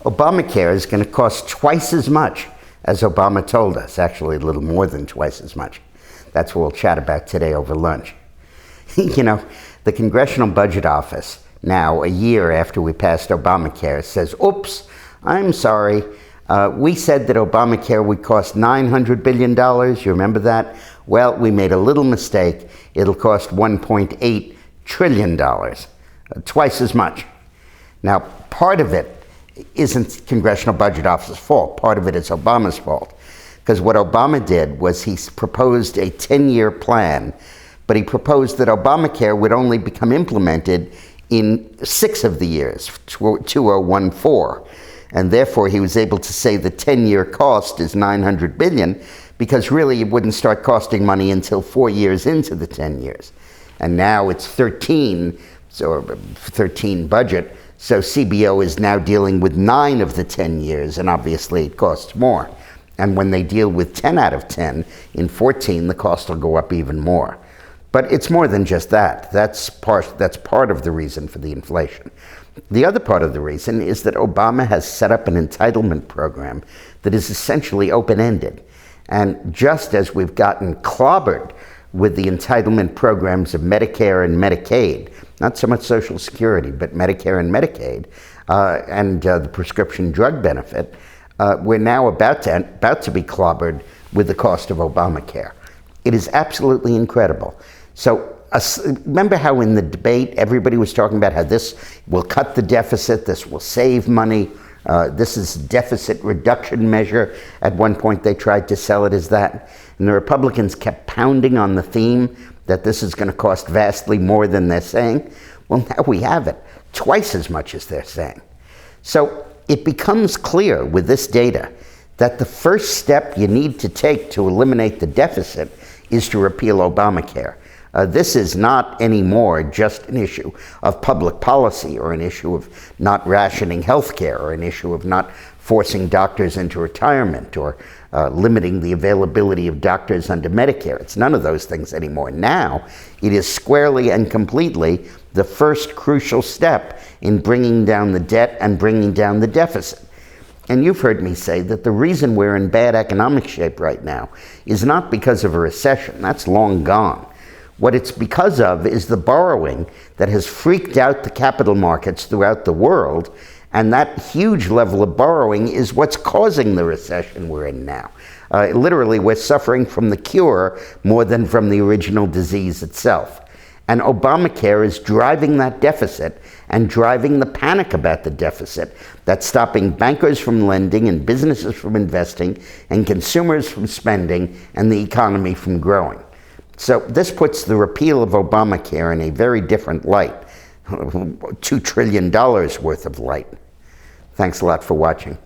Obamacare is going to cost twice as much as Obama told us, actually a little more than twice as much. That's what we'll chat about today over lunch. You know, the Congressional Budget Office, now a year after we passed Obamacare, says, oops, I'm sorry. We said that Obamacare would cost $900 billion. You remember that? Well, we made a little mistake. It'll cost $1.8 trillion, twice as much. Now, part of it isn't Congressional Budget Office's fault. Part of it is Obama's fault. Because what Obama did was he proposed a 10-year plan, but he proposed that Obamacare would only become implemented in 6 of the years, 2014. And therefore, he was able to say the 10-year cost is $900 billion, because really it wouldn't start costing money until 4 years into the 10 years. And now it's 13, so 13 budget. So CBO is now dealing with 9 of the 10 years, and obviously it costs more. And when they deal with 10 out of 10, in 14, the cost will go up even more. But it's more than just that. That's part of the reason for the inflation. The other part of the reason is that Obama has set up an entitlement program that is essentially open-ended. And just as we've gotten clobbered with the entitlement programs of Medicare and Medicaid, not so much Social Security, but Medicare and Medicaid, and the prescription drug benefit, we're now about to be clobbered with the cost of Obamacare. It is absolutely incredible. So remember how in the debate everybody was talking about how this will cut the deficit, this will save money, this is a deficit reduction measure. At one point they tried to sell it as that. And the Republicans kept pounding on the theme that this is going to cost vastly more than they're saying. Well, now we have it, twice as much as they're saying. So it becomes clear with this data that the first step you need to take to eliminate the deficit is to repeal Obamacare. This is not anymore just an issue of public policy or an issue of not rationing health care or an issue of not forcing doctors into retirement or limiting the availability of doctors under Medicare. It's none of those things anymore. Now, it is squarely and completely the first crucial step in bringing down the debt and bringing down the deficit. And you've heard me say that the reason we're in bad economic shape right now is not because of a recession. That's long gone. What it's because of is the borrowing that has freaked out the capital markets throughout the world, and that huge level of borrowing is what's causing the recession we're in now. Literally, we're suffering from the cure more than from the original disease itself. And Obamacare is driving that deficit and driving the panic about the deficit that's stopping bankers from lending and businesses from investing and consumers from spending and the economy from growing. So this puts the repeal of Obamacare in a very different light, $2 trillion worth of light. Thanks a lot for watching.